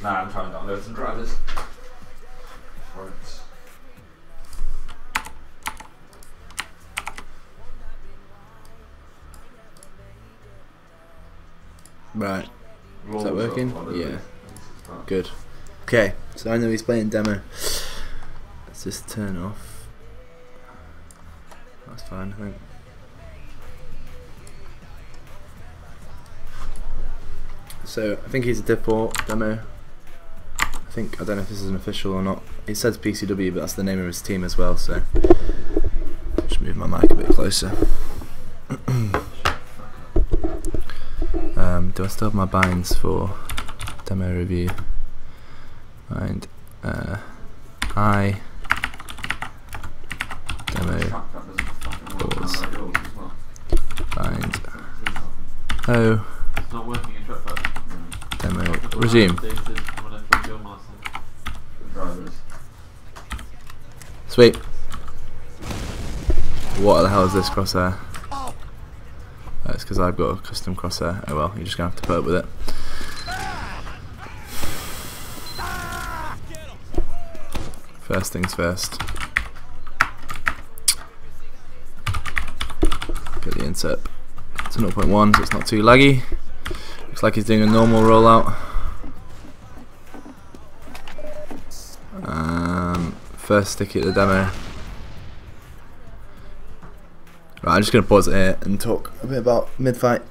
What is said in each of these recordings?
Nah, I'm trying to download some drivers. Right. Is that working? Yeah. Good. Okay, so I know he's playing demo. Let's just turn off. That's fine, I think. So I think he's a Div 4 demo. I don't know if this is an official or not. It says PCW, but that's the name of his team as well, so just move my mic a bit closer. Do I still have my binds for demo review? Bind I demo pause bind oh demo resume. Sweet. What the hell is this crosshair? That's because I've got a custom crosshair. Oh well, you're just gonna have to put up with it. First things first. Get the insert to 0.1 so it's not too laggy. Looks like he's doing a normal rollout. First sticky at the demo. Right, I'm just going to pause it here and talk a bit about mid-fight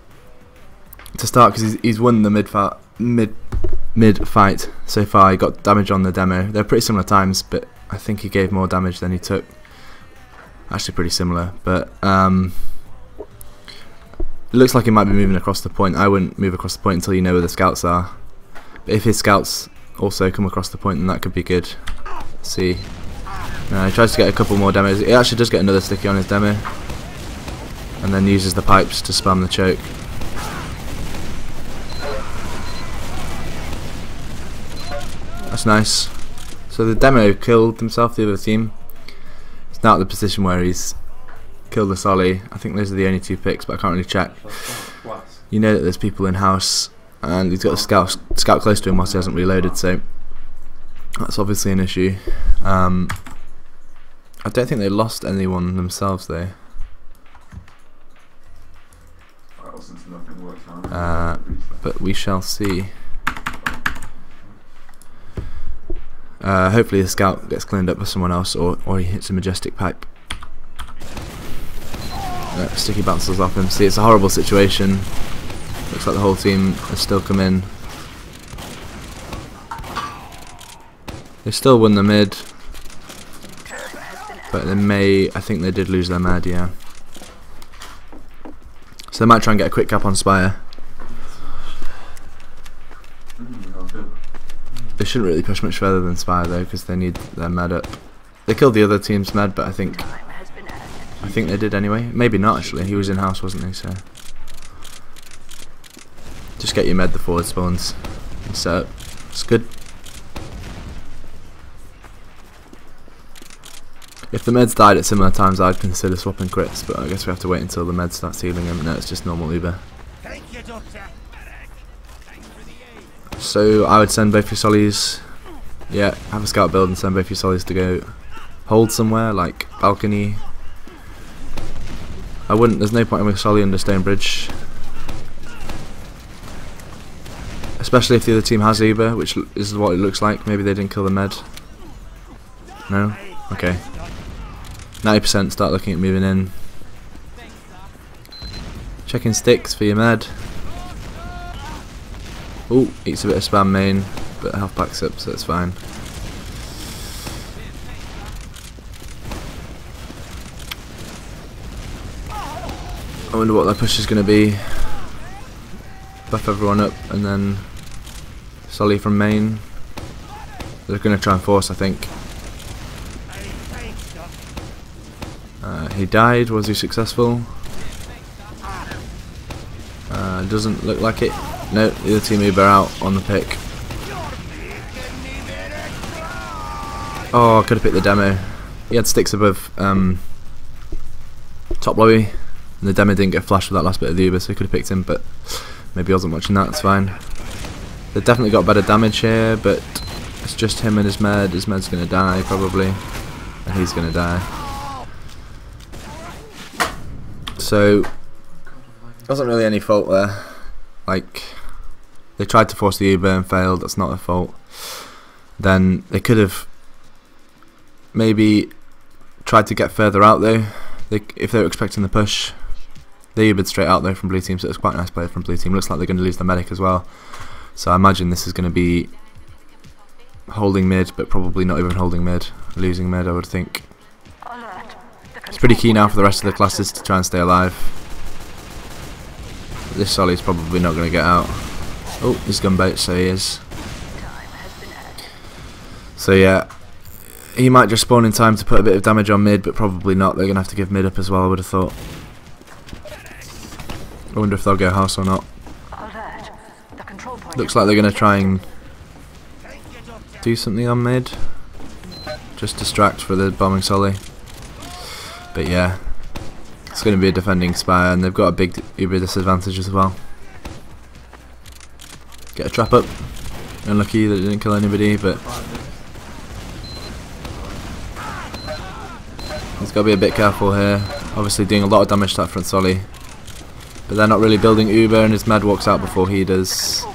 to start, because he's won the mid-fight so far. He got damage on the demo. They're pretty similar times, but I think he gave more damage than he took. Actually pretty similar, but it looks like he might be moving across the point. I wouldn't move across the point until you know where the scouts are. But if his scouts also come across the point, then that could be good. Let's see. He tries to get a couple more demos. He actually does get another sticky on his demo, and then uses the pipes to spam the choke. That's nice. So the demo killed himself, the other team. He's now at the position where he's killed the Solly. I think those are the only two picks, but I can't really check. You know that there's people in house, and he's got a scout close to him whilst he hasn't reloaded, so that's obviously an issue. I don't think they lost anyone themselves though. But we shall see. Hopefully the scout gets cleaned up by someone else, or he hits a majestic pipe. Sticky bounces off him. See, it's a horrible situation. Looks like the whole team has still come in. They still won the mid, but they may, I think they did lose their med, yeah. So they might try and get a quick cap on Spire. They shouldn't really push much further than Spire though, because they need their med up. They killed the other team's med, but I think they did anyway. Maybe not actually. He was in house, wasn't he? So just get your med the forward spawns and set up. It's good. If the meds died at similar times, I'd consider swapping crits, but I guess we have to wait until the med starts healing him. No, it's just normal Uber. So I would send both your Sollies. Yeah, have a scout build and send both your Sollies to go hold somewhere, like balcony. I wouldn't, there's no point in with Solly under Stone Bridge. Especially if the other team has Uber, which is what it looks like. Maybe they didn't kill the med. No? Okay. 90%, start looking at moving in. Checking sticks for your med. Ooh, eats a bit of spam main, but health backs up, so it's fine. I wonder what their push is going to be. Buff everyone up, and then Solly from main. They're going to try and force, I think. He died. Was he successful? Doesn't look like it. No, the other team Uber out on the pick. Oh, I could have picked the demo. He had sticks above top lobby, and the demo didn't get flashed with that last bit of the Uber, so he could have picked him, but maybe he wasn't watching that, it's fine. They've definitely got better damage here, but it's just him and his med. His med's gonna die probably, and he's gonna die. So wasn't really any fault there. Like, they tried to force the Uber and failed. That's not their fault. Then they could have maybe tried to get further out though. If they were expecting the push, they Ubered straight out though from blue team, so it's quite a nice play from blue team. Looks like they're going to lose the medic as well, so I imagine this is going to be holding mid, but probably not even holding mid, losing mid I would think. It's pretty key now for the rest of the classes to try and stay alive. This Solly's probably not going to get out. Oh, he's gunboat, so he is. So yeah, he might just spawn in time to put a bit of damage on mid, but probably not. They're going to have to give mid up as well, I would have thought. I wonder if they'll go house or not. Looks like they're going to try and do something on mid. Just distract for the bombing Solly. But yeah, it's going to be a defending Spire, and they've got a big Uber disadvantage as well. Get a trap up. Unlucky that it didn't kill anybody, but he's got to be a bit careful here. Obviously doing a lot of damage to that front Solly, but they're not really building Uber, and his med walks out before he does.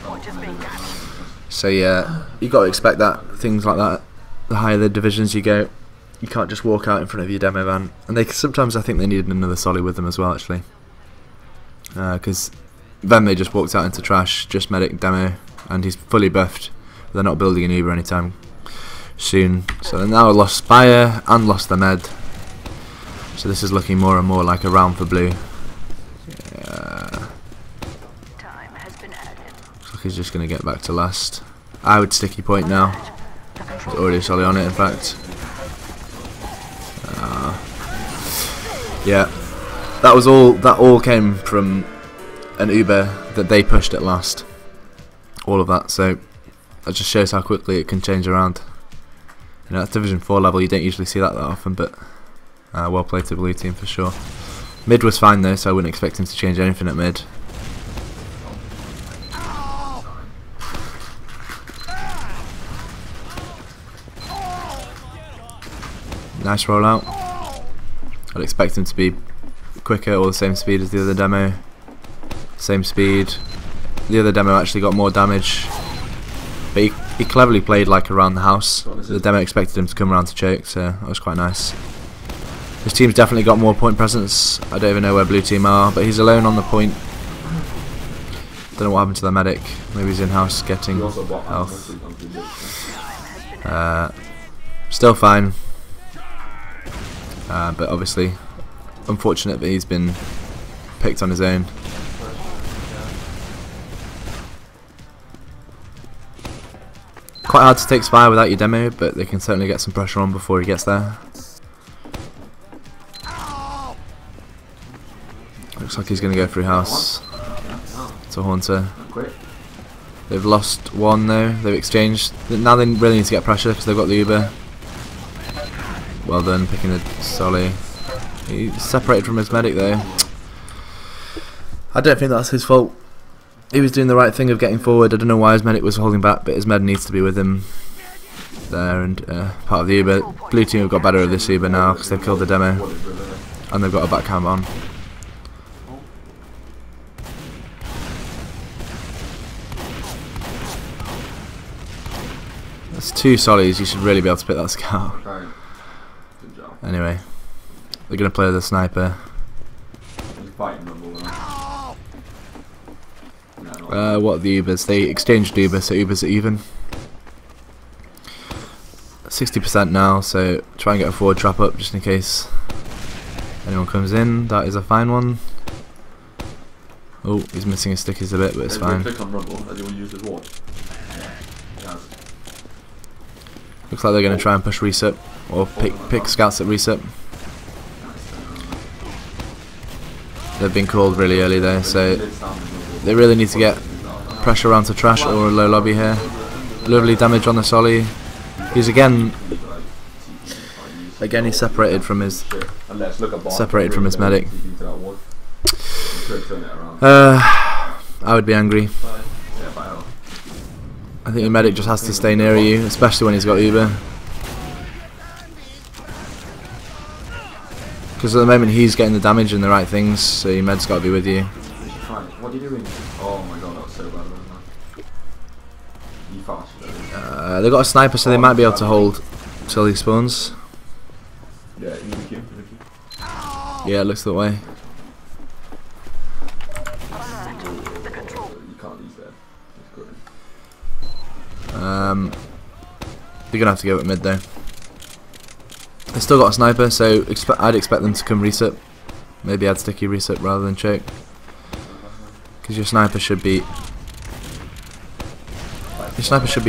So yeah, you got to expect that, things like that. The higher the divisions you go, you can't just walk out in front of your demo van. And they sometimes, I think they needed another Solly with them as well actually, because then they just walked out into trash, just medic demo, and he's fully buffed. They're not building an Uber anytime soon, so they've now lost Spire and lost the med. So this is looking more and more like a round for blue. Looks like he's just going to get back to last. I would sticky point now. There's already a Solly on it, in fact. Yeah, that was all. That all came from an Uber that they pushed at last. All of that, so that just shows how quickly it can change around. You know, at Division 4 level, you don't usually see that often, but well played to blue team for sure. Mid was fine though, so I wouldn't expect him to change anything at mid. Nice rollout. I'd expect him to be quicker or the same speed as the other demo. Same speed. The other demo actually got more damage, but he cleverly played like around the house. The demo expected him to come around to choke, so that was quite nice. His team's definitely got more point presence. I don't even know where blue team are, but he's alone on the point. Don't know what happened to the medic. Maybe he's in house getting health. Still fine, but obviously unfortunate that he's been picked on his own. Quite hard to take Spire without your demo, but they can certainly get some pressure on before he gets there. Looks like he's going to go through house. It's a Haunter. They've lost one though. They've exchanged. Now they really need to get pressure because they've got the Uber. Well done picking the Solly. He's separated from his medic though. I don't think that's his fault. He was doing the right thing of getting forward. I don't know why his medic was holding back, but his med needs to be with him there, and part of the Uber. Blue team have got better of this Uber now because they've killed the demo and they've got a backhand on. That's two Sollys. You should really be able to pick that scout. Anyway, they're going to play the sniper. What are the Ubers? They exchanged Ubers, so Ubers are even. 60% now, so try and get a forward trap up just in case anyone comes in. That is a fine one. Oh, he's missing his stickies a bit, but it's fine. Looks like they're going to try and push reset, or pick scouts at reset. They've been called really early there, so they really need to get pressure around to trash or a low lobby here. Lovely damage on the Solly. He's again he's separated from his medic. I would be angry. I think your medic just has to stay near you, especially when he's got Uber. Because at the moment he's getting the damage and the right things, so your med's got to be with you. What are you doing? Oh my god, that was so bad, wasn't it? You fast. They've got a sniper, so they might be able to hold till he spawns. Yeah, you Yeah, it looks that way. You can't use that. They're gonna have to go at mid though. They still got a sniper, so I'd expect them to come reset. Maybe add sticky reset rather than choke. Because your sniper should be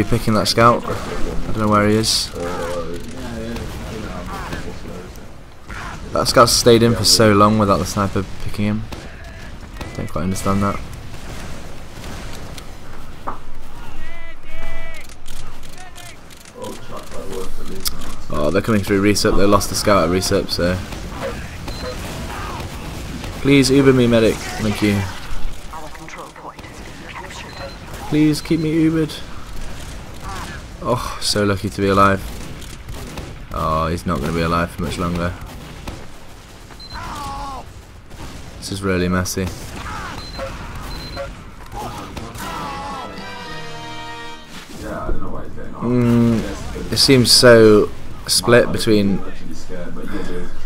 picking that scout. I don't know where he is. That scout stayed in for so long without the sniper picking him. Don't quite understand that. Oh, they're coming through reset. They lost the scout at reset, so please Uber me, medic. Thank you. Please keep me Ubered. Oh, so lucky to be alive. Oh, he's not going to be alive for much longer. This is really messy. It seems so split between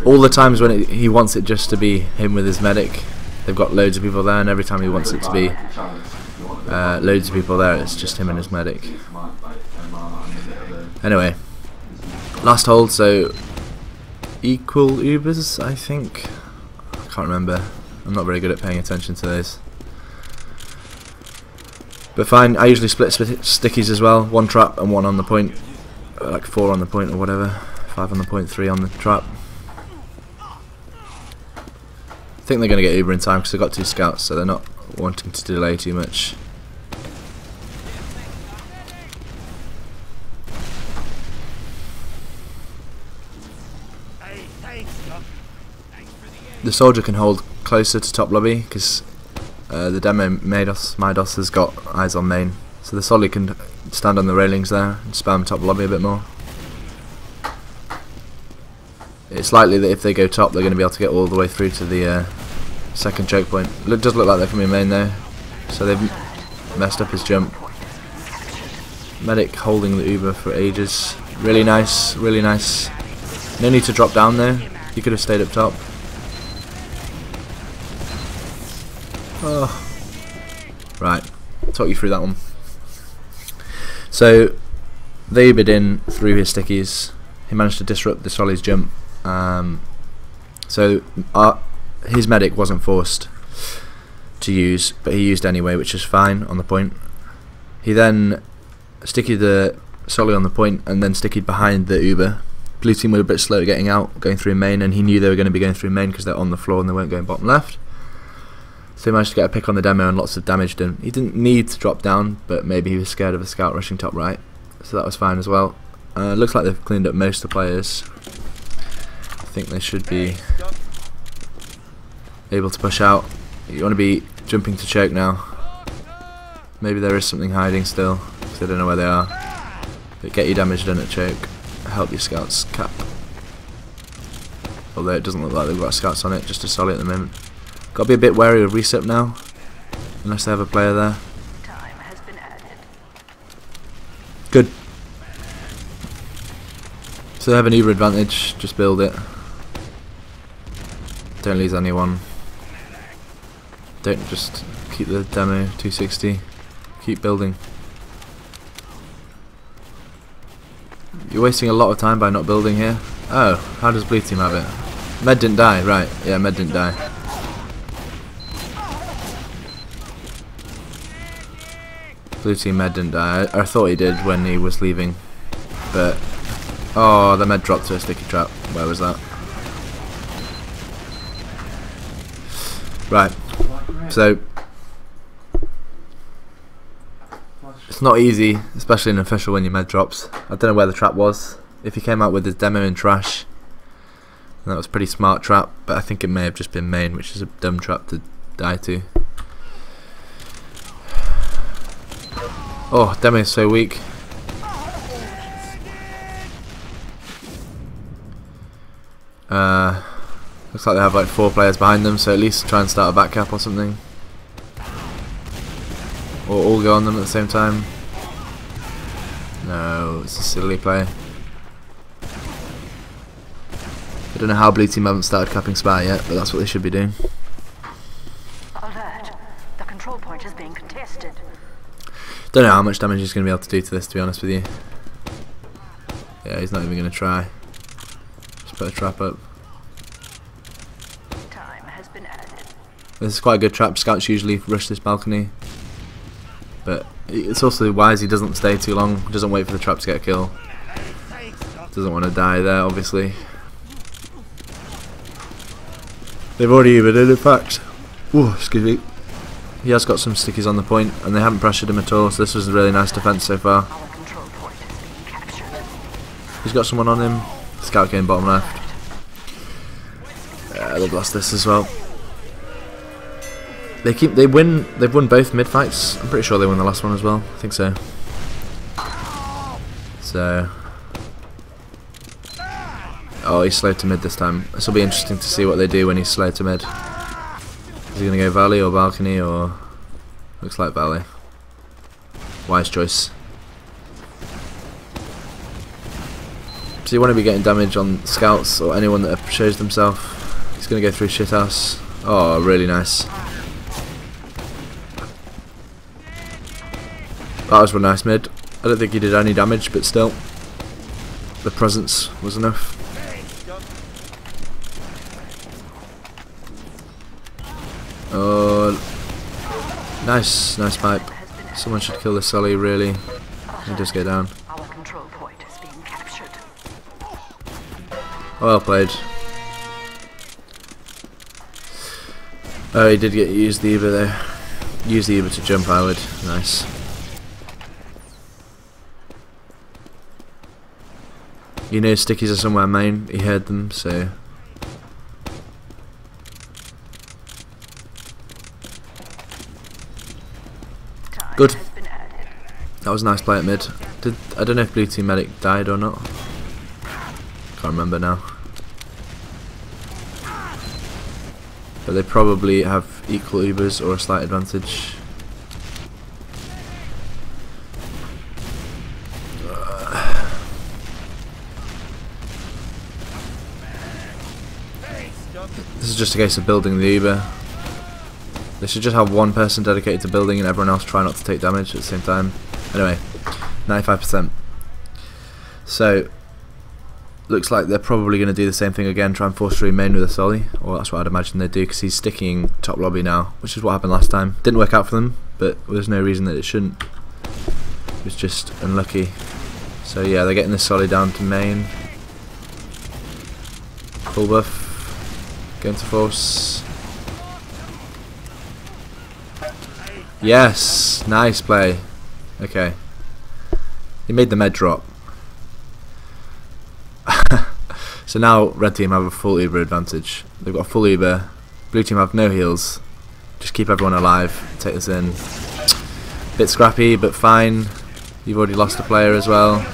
all the times when he wants it just to be him with his medic. They've got loads of people there, and every time he wants it to be loads of people there, it's just him and his medic. Anyway, last hold, so equal Ubers, I think. I can't remember. I'm not very good at paying attention to those. But fine, I usually split stickies as well. 1 trap and 1 on the point. Like 4 on the point or whatever. 5 on the point, 3 on the trap. I think they're going to get Uber in time because they've got 2 scouts, so they're not wanting to delay too much. The soldier can hold closer to top lobby because the demo Maidos has got eyes on main, so the solly can stand on the railings there and spam top lobby a bit more. It's likely that if they go top, they're going to be able to get all the way through to the second choke point. It does look like they're coming main though, so they've messed up his jump. Medic holding the Uber for ages. Really nice, really nice. No need to drop down there. You could have stayed up top. Oh. Right, talk you through that one. So they Ubered in through his stickies. He managed to disrupt the Solly's jump. So his medic wasn't forced to use, but he used anyway, which is fine on the point. He then stickied the Solly on the point and then stickied behind the Uber. Blue team were a bit slow at getting out, going through main, and he knew they were going to be going through main because they're on the floor and they weren't going bottom left. So he managed to get a pick on the demo and lots of damage done. He didn't need to drop down, but maybe he was scared of a scout rushing top right, so that was fine as well. Looks like they've cleaned up most of the players. I think they should be able to push out. You want to be jumping to choke now. Maybe there is something hiding still, because I don't know where they are. But get your damage done at choke. Help your scouts cap. Although it doesn't look like they've got scouts on it, just a solid at the moment. Got to be a bit wary of reset now, unless they have a player there. Time has been added. Good. So they have an Uber advantage, just build it. Don't lose anyone. Don't just keep the demo 260. Keep building. You're wasting a lot of time by not building here. Oh, how does blue team have it? Med didn't die, right. Yeah, Med didn't die. Blue team Med didn't die. I thought he did when he was leaving. But oh, the Med dropped to a sticky trap. Where was that? Right. So it's not easy, especially in official when your Med drops. I don't know where the trap was. If he came out with his demo in trash, that was a pretty smart trap, but I think it may have just been main, which is a dumb trap to die to. Oh, Demo is so weak. Looks like they have like 4 players behind them, so at least try and start a back cap or something. Or all go on them at the same time. No, it's a silly play. I don't know how blue team haven't started capping Spy yet, but that's what they should be doing. Alert. The control point is being contested. Don't know how much damage he's going to be able to do to this, to be honest with you. Yeah, he's not even going to try. Just put a trap up. Time has been added. This is quite a good trap. Scouts usually rush this balcony. But it's also wise he doesn't stay too long. Doesn't wait for the trap to get a kill. Doesn't want to die there, obviously. They've already even in fact. Ooh, excuse me. He has got some stickies on the point, and they haven't pressured him at all, so this was a really nice defense so far. Our control point is being captured. He's got someone on him. Scout game bottom left. They'll blast this as well. They've won both mid fights. I'm pretty sure they won the last one as well. I think so. So, oh, he's slowed to mid this time. This will be interesting to see what they do when he's slowed to mid. Is he gonna go valley or balcony, or looks like valley? Wise choice. So you want to be getting damage on scouts or anyone that shows themselves. He's gonna go through shithouse. Oh, really nice. That was a nice mid. I don't think he did any damage, but still, the presence was enough. Oh, nice pipe. Someone should kill the Sully, really. He does go down. Our control point is being captured. Well played. Oh, he did get used the Uber there. Use the Uber to jump, I would. Nice. You know stickies are somewhere main, he heard them, so good. That was a nice play at mid. I don't know if blue team medic died or not. Can't remember now. But they probably have equal Ubers or a slight advantage. This is just a case of building the Uber. They should just have one person dedicated to building and everyone else try not to take damage at the same time. Anyway, 95%. So, looks like they're probably going to do the same thing again, try and force through main with a Solly. Or that's what I'd imagine they'd do, because he's sticking top lobby now, which is what happened last time. Didn't work out for them, but there's no reason that it shouldn't. It was just unlucky. So yeah, they're getting this Solly down to main. Full buff. Going to force. Yes, nice play. Okay. He made the med drop. So now red team have a full Uber advantage. They've got a full Uber. Blue team have no heals. Just keep everyone alive. Take this in. Bit scrappy, but fine. You've already lost a player as well.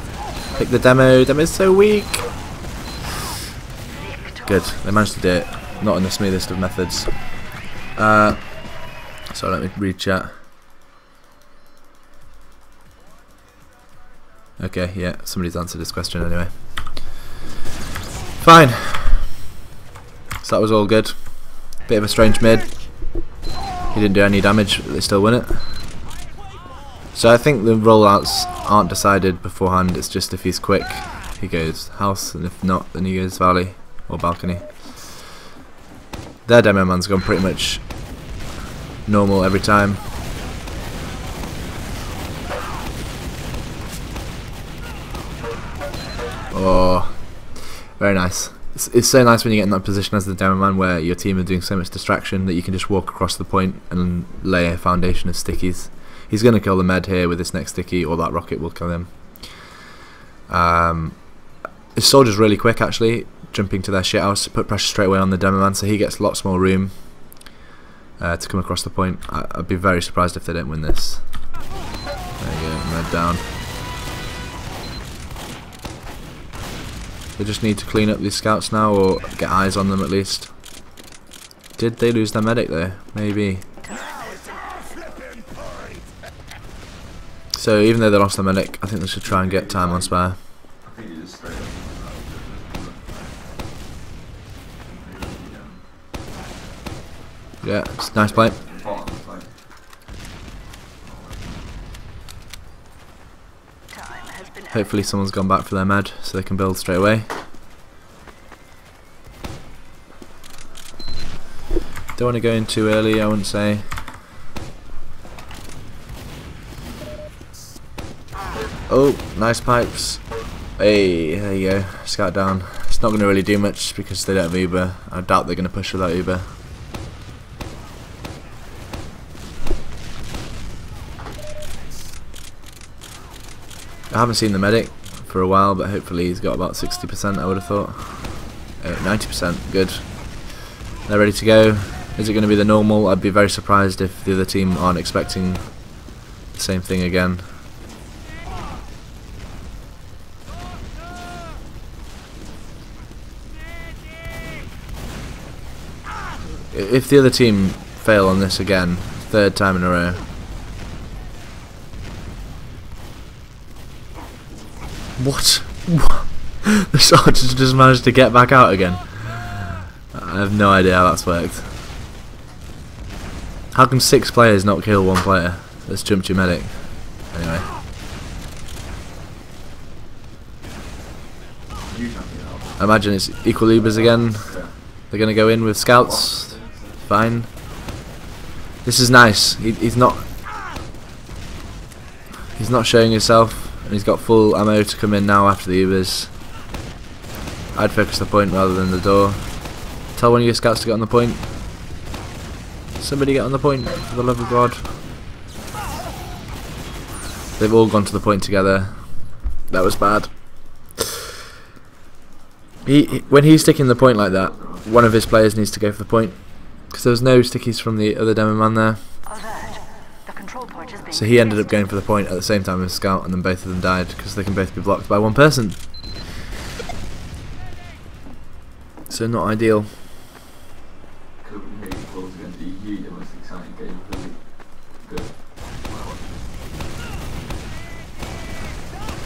Pick the demo. Demo's so weak. Good. They managed to do it. Not in the smoothest of methods. So let me read chat. Okay, yeah, somebody's answered this question anyway. Fine. So that was all good. Bit of a strange mid. He didn't do any damage, but they still win it. So I think the rollouts aren't decided beforehand. It's just if he's quick, he goes house, and if not, then he goes valley or balcony. Their demo man's gone pretty much normal every time. Oh, very nice. It's so nice when you get in that position as the demo man where your team are doing so much distraction that you can just walk across the point and lay a foundation of stickies. He's going to kill the med here with this next sticky, or that rocket will kill him. His soldier's really quick actually, jumping to their shithouse, put pressure straight away on the demo man, so he gets lots more room to come across the point. I'd be very surprised if they don't win this. There you go, med down. They just need to clean up these scouts now, or get eyes on them at least. Did they lose their medic there? Maybe. So even though they lost their medic, I think they should try and get time on spare. Yeah, it's a nice play. Hopefully someone's gone back for their med so they can build straight away. Don't want to go in too early, I wouldn't say. Oh, nice pipes. Hey, there you go. Scout down. It's not going to really do much because they don't have Uber. I doubt they're going to push without Uber. I haven't seen the medic for a while, but hopefully he's got about 60%, I would have thought. 90%, good. They're ready to go. Is it going to be the normal? I'd be very surprised if the other team aren't expecting the same thing again. If the other team fail on this again, third time in a row. What? The soldiers just managed to get back out again. I have no idea how that's worked. How come 6 players not kill 1 player that's jumped your medic? Anyway. I imagine it's equal Ubers again. They're going to go in with scouts. Fine. This is nice. He's not showing himself. And he's got full ammo to come in now after the Ubers. I'd focus the point rather than the door. Tell one of your scouts to get on the point. Somebody get on the point, for the love of God. They've all gone to the point together. That was bad. When he's sticking the point like that, one of his players needs to go for the point. Because there was no stickies from the other Demoman there. So he ended up going for the point at the same time as Scout, and then both of them died because they can both be blocked by one person. So not ideal.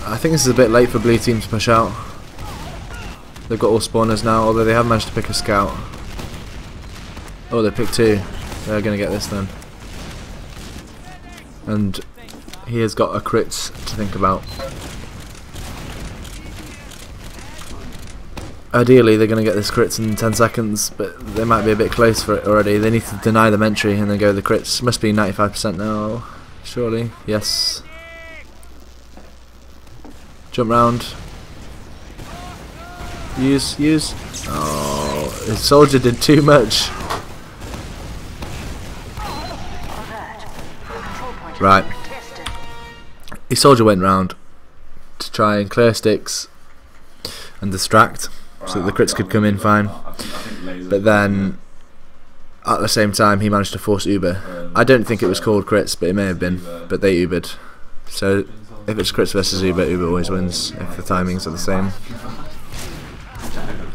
I think this is a bit late for blue team to push out. They've got all spawners now, although they have managed to pick a Scout. Oh, they picked 2. They're going to get this then. And he has got a crit to think about. Ideally they're going to get this crits in 10 seconds, but they might be a bit close for it already. They need to deny them entry and then go with the crits. Must be 95% now, surely. Yes. Jump round. Use. Oh, his soldier did too much. Right. His soldier went round to try and clear sticks and distract so that the crits could come in fine. But then at the same time he managed to force Uber. I don't think it was called crits, but it may have been. But they Ubered. So if it's crits versus Uber, Uber always wins if the timings are the same.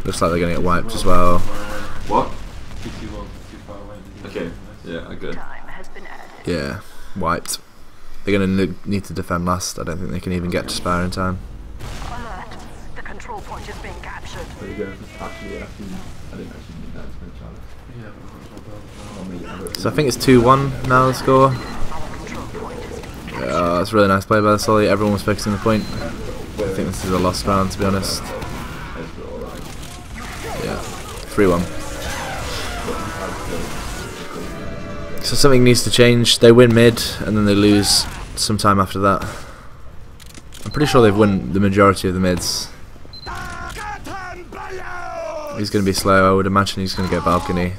Looks like they're going to get wiped as well. What? Okay, yeah, I good. Yeah, wiped. They're going to need to defend last. I don't think they can even get to spare in time. Alert. The control point is being captured. There you go. Actually, yeah, I didn't actually need that to So I think it's 2-1 now the score. That's a really nice play by the Solly. Everyone was focusing the point. I think this is a lost round, to be honest. Yeah, 3-1. So something needs to change. They win mid and then they lose sometime after that. I'm pretty sure they've won the majority of the mids. He's going to be slow. I would imagine he's going to go balcony.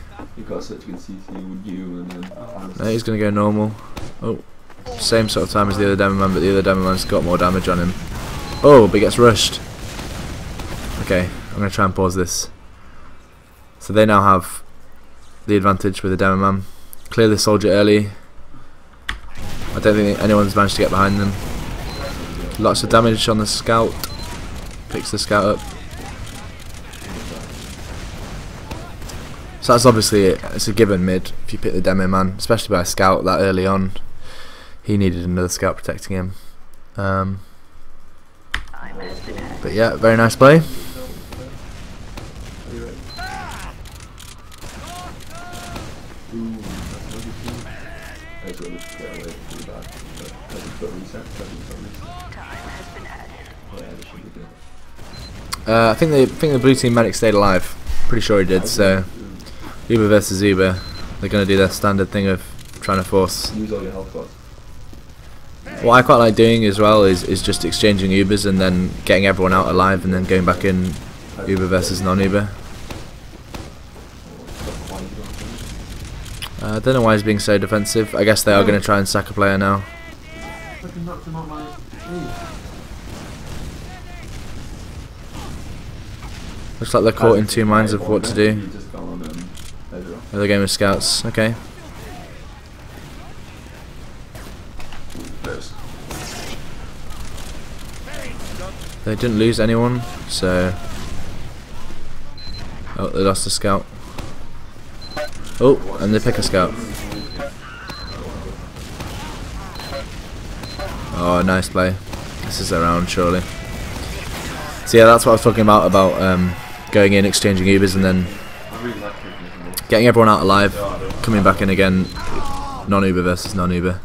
got such good CC with you and then... No, he's going to go normal. Oh, same sort of time as the other Demoman, but the other Demoman's got more damage on him. Oh, but he gets rushed. Okay, I'm going to try and pause this. So they now have the advantage with the Demoman. Clear the soldier early. I don't think anyone's managed to get behind them. Lots of damage on the scout. Picks the scout up. So that's obviously it's a given mid if you pick the Demoman, especially by a scout that early on. He needed another scout protecting him. But yeah, very nice play. I think the blue team medic stayed alive. Pretty sure he did. So Uber versus Uber, they're going to do their standard thing of trying to force. What I quite like doing as well is just exchanging Ubers and then getting everyone out alive and then going back in Uber versus non-Uber. I don't know why he's being so defensive. I guess they are going to try and sack a player now. Looks like they're caught in two minds of what to do. Another game of scouts. Okay. They didn't lose anyone, so... Oh, they lost a scout. Oh, and they pick a scout. Oh, nice play. This is a round, surely. So yeah, that's what I was talking about going in, exchanging Ubers, and then getting everyone out alive, coming back in again, non-Uber versus non-Uber.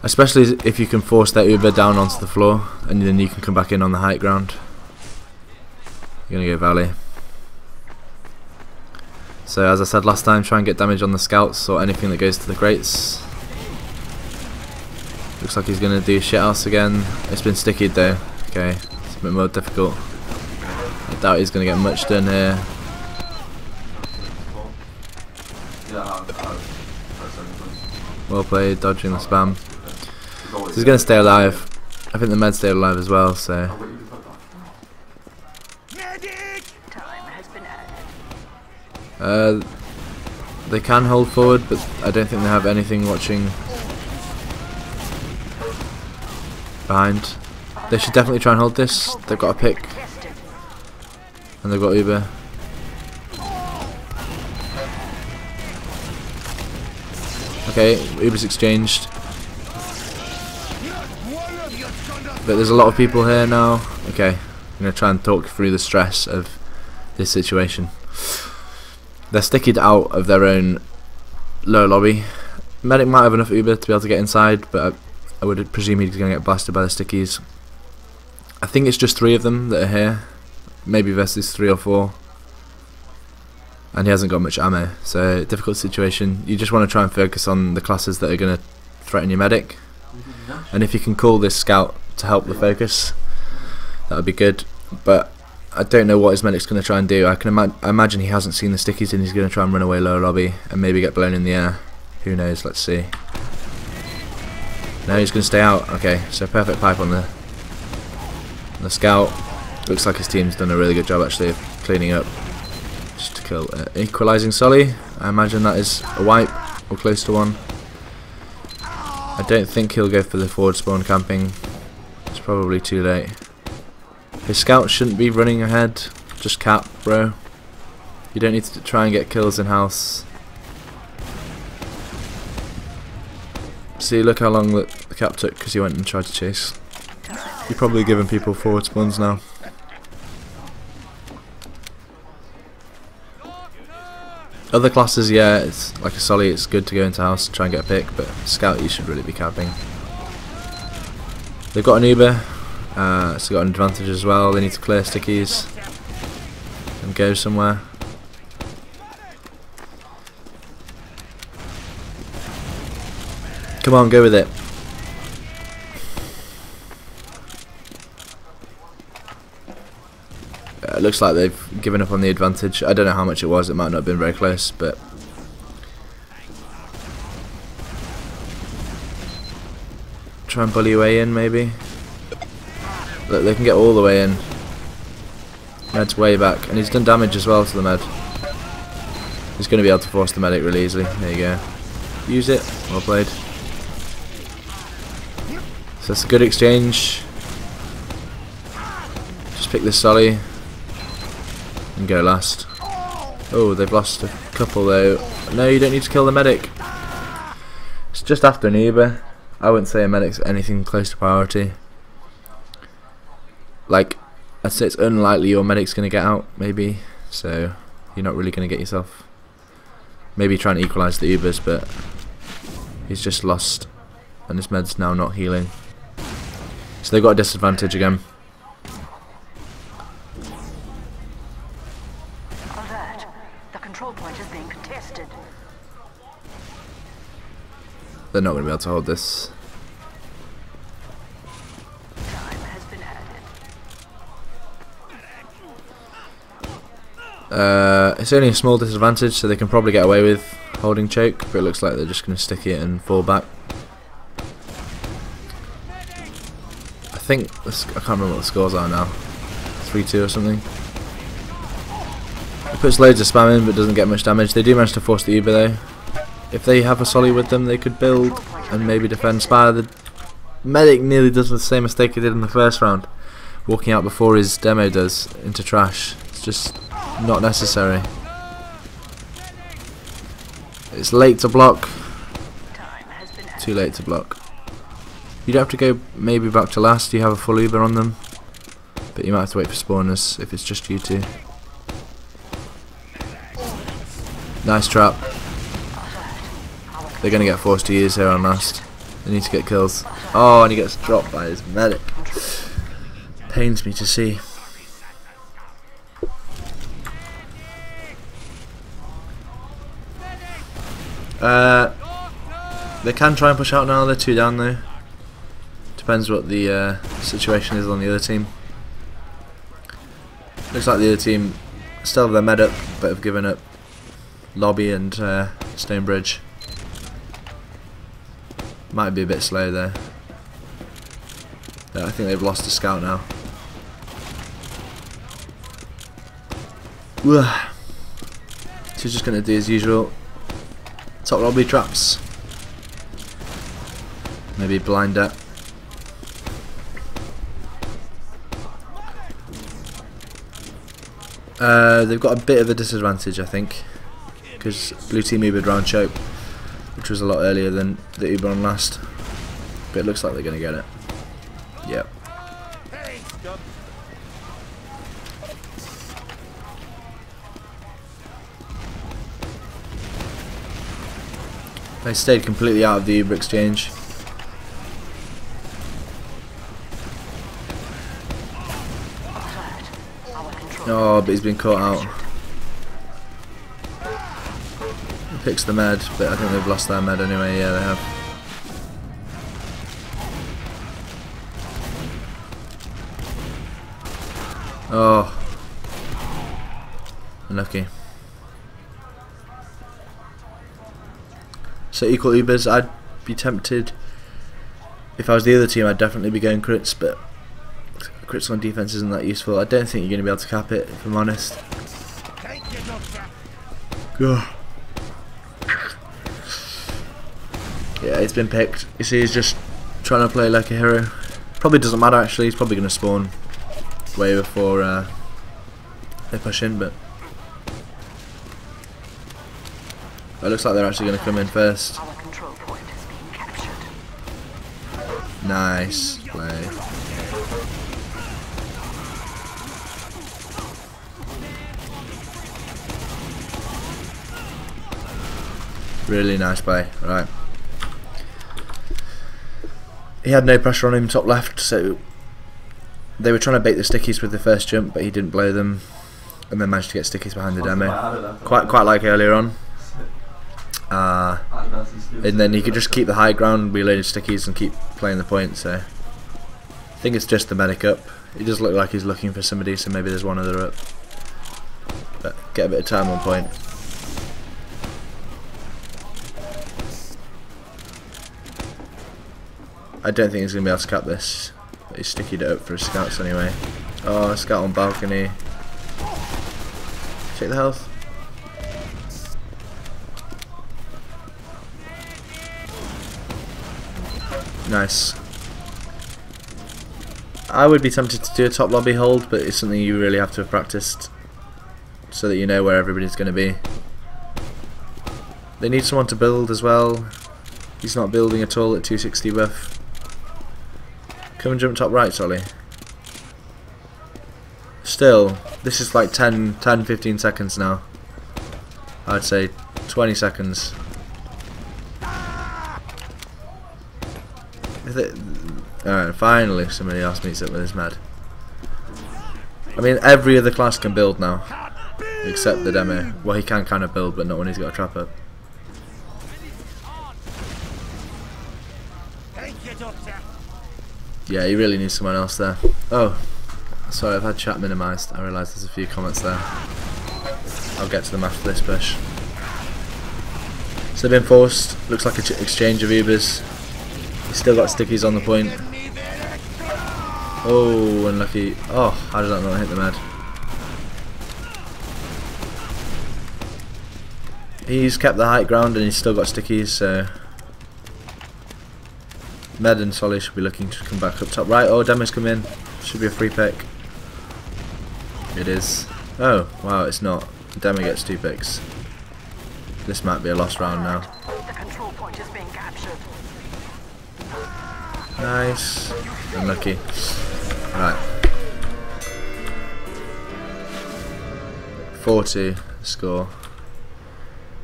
Especially if you can force that Uber down onto the floor, and then you can come back in on the high ground. You're gonna go Valley. So as I said last time, try and get damage on the scouts or anything that goes to the crates. Looks like he's gonna do shithouse again. It's been stickied though. Okay, it's a bit more difficult. I doubt he's gonna get much done here. Well played, dodging the spam. So he's going to stay alive. I think the med stayed alive as well, so... They can hold forward, but I don't think they have anything watching behind. They should definitely try and hold this. They've got a pick. And they've got Uber. Okay, Uber's exchanged. But there's a lot of people here now. Okay, I'm going to try and talk through the stress of this situation. They're stickied out of their own lower lobby. Medic might have enough Uber to be able to get inside, but I would presume he's going to get blasted by the stickies. I think it's just 3 of them that are here. Maybe versus 3 or 4. And he hasn't got much ammo, so difficult situation. You just want to try and focus on the classes that are going to threaten your medic. And if you can call this scout to help the focus, that would be good. But I don't know what his medic's going to try and do. I can imagine he hasn't seen the stickies and he's going to try and run away lower lobby and maybe get blown in the air. Who knows, let's see. No, he's going to stay out. Okay, so perfect pipe on the scout. Looks like his team's done a really good job actually of cleaning up. Just to kill equalising Sully. I imagine that is a wipe or close to one. I don't think he'll go for the forward spawn camping. It's probably too late. His scout shouldn't be running ahead. Just cap, bro. You don't need to try and get kills in house. See, look how long the cap took because he went and tried to chase. You're probably giving people forward spawns now. Other classes, yeah, it's like a Sully, it's good to go into house and try and get a pick, but scout you should really be camping. They've got an Uber, so they've got an advantage as well. They need to clear stickies and go somewhere. Come on, go with it. It looks like they've given up on the advantage. I don't know how much it was, it might not have been very close, but try and bully your way in maybe. Look, they can get all the way in. Med's way back, and he's done damage as well to the med. He's going to be able to force the medic really easily. There you go. Use it. Well played. So it's a good exchange. Just pick this Solly and go last. Oh, they've lost a couple though. No, you don't need to kill the medic. It's just after an Uber. I wouldn't say a medic's anything close to priority. Like, I'd say it's unlikely your medic's going to get out, maybe. So, you're not really going to get yourself. Maybe try and equalise the Ubers, but he's just lost. And his med's now not healing. So they've got a disadvantage again. Alert. The control point is being contested. They're not going to be able to hold this. Time has been added. It's only a small disadvantage, so they can probably get away with holding choke, but it looks like they're just going to stick it and fall back. I can't remember what the scores are now. 3-2 or something. It puts loads of spam in but doesn't get much damage. They do manage to force the Uber though. If they have a Solly with them, they could build and maybe defend Spire. The medic nearly does the same mistake he did in the first round, walking out before his demo does into trash. It's just not necessary. It's late to block. Too late to block. You'd have to go maybe back to last. You have a full Uber on them, but you might have to wait for spawners if it's just you two. Nice trap. They're going to get forced to use here on last. They need to get kills. Oh, and he gets dropped by his medic. Pains me to see. They can try and push out now. They're 2 down though. Depends what the situation is on the other team. Looks like the other team still have their med up, but have given up Lobby and Stonebridge. Might be a bit slow there. Yeah, I think they've lost a scout now. So he's just going to do as usual. Top lobby traps. Maybe blind it. They've got a bit of a disadvantage, I think, because blue team Ubered round choke, which was a lot earlier than the Uber on last. But it looks like they're going to get it. Yep. They stayed completely out of the Uber exchange. Oh, but he's been caught out. He picks the med, but I think they've lost their med anyway. Yeah, they have. Oh, unlucky. So equal Ubers, I'd be tempted. If I was the other team, I'd definitely be going crits, but crits on defense isn't that useful. I don't think you're going to be able to cap it, if I'm honest. Ugh. Yeah, it's been picked. You see, he's just trying to play like a hero. Probably doesn't matter actually. He's probably going to spawn way before they push in, but it looks like they're actually going to come in first. Nice play. Really nice play. Right. He had no pressure on him top left, so they were trying to bait the stickies with the first jump, but he didn't blow them, and then managed to get stickies behind the demo. Quite like earlier on. And then he could just keep the high ground, reloading stickies, and keep playing the point. So I think it's just the medic up. He does look like he's looking for somebody, so maybe there's one other up. But get a bit of time on point. I don't think he's going to be able to cap this. He's stickied it up for his scouts anyway. Oh, scout on balcony. Check the health. Nice. I would be tempted to do a top lobby hold, but it's something you really have to have practiced so that you know where everybody's going to be. They need someone to build as well. He's not building at all at 260 buff. Come and jump top right, Solly. Still, this is like 10-15 seconds now. I'd say 20 seconds. Alright, finally somebody else meets up with his med. I mean, every other class can build now, except the demo. Well, he can kind of build, but not when he's got a trap up. Yeah, he really needs someone else there. Oh, sorry, I've had chat minimised. I realise there's a few comments there. I'll get to them after this push. So they've been forced. Looks like an exchange of Ubers. He's still got stickies on the point. Oh, unlucky. Oh, how did that not hit the med? He's kept the high ground and he's still got stickies, so Med and Solly should be looking to come back up top right. Oh, Demo's come in. Should be a free pick. It is. Oh, wow, it's not. Demo gets 2 picks. This might be a lost round now. The control point is being captured. Nice. Unlucky. Right. 4-2 score.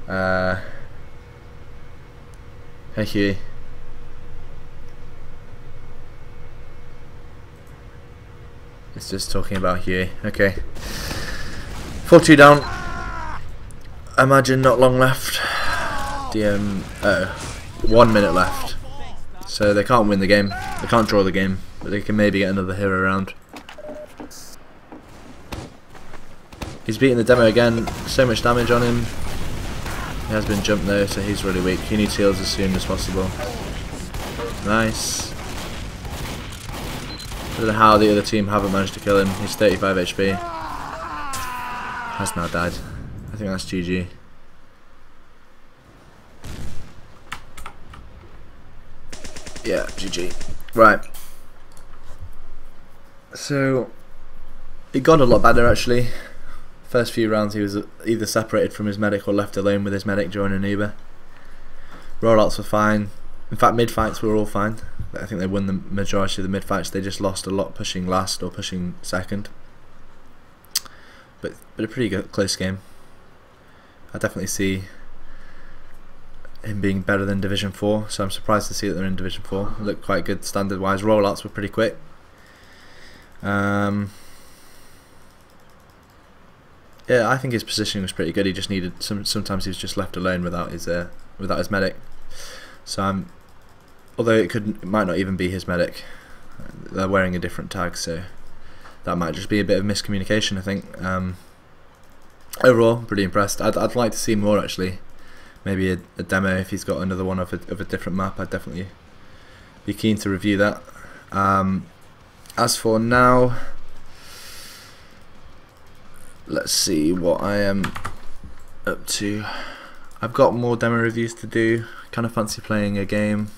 Hey Huey. It's just talking about Huey. Okay. 4-2 down. I imagine not long left. DM. Oh. 1 minute left. So they can't win the game. They can't draw the game. But they can maybe get another hero round. He's beating the demo again. So much damage on him. He has been jumped though, so he's really weak. He needs heals as soon as possible. Nice. I don't know how the other team haven't managed to kill him. He's 35 HP. Has now died. I think that's GG. Yeah, GG. Right. So, it got a lot better actually. First few rounds he was either separated from his medic or left alone with his medic during an Uber. Rollouts were fine. In fact, mid-fights were all fine. I think they won the majority of the mid-fights. They just lost a lot pushing last or pushing second. But a pretty good, close game. I definitely see him being better than Division 4, so I'm surprised to see that they're in Division 4. It looked quite good standard-wise. Rollouts were pretty quick. Yeah, I think his positioning was pretty good. He just needed sometimes he was just left alone without his medic. So although it might not even be his medic. They're wearing a different tag, so that might just be a bit of miscommunication, I think. Overall, pretty impressed. I'd like to see more actually. Maybe a demo if he's got another one of a different map. I'd definitely be keen to review that. As for now, let's see what I am up to. I've got more demo reviews to do. Kind of fancy playing a game.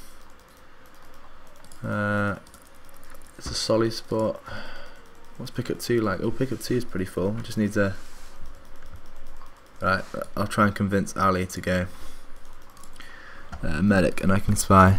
It's a solid spot. What's pickup 2 like? Oh, pickup 2 is pretty full. It just needs a... Right, I'll try and convince Ali to go medic and I can spy.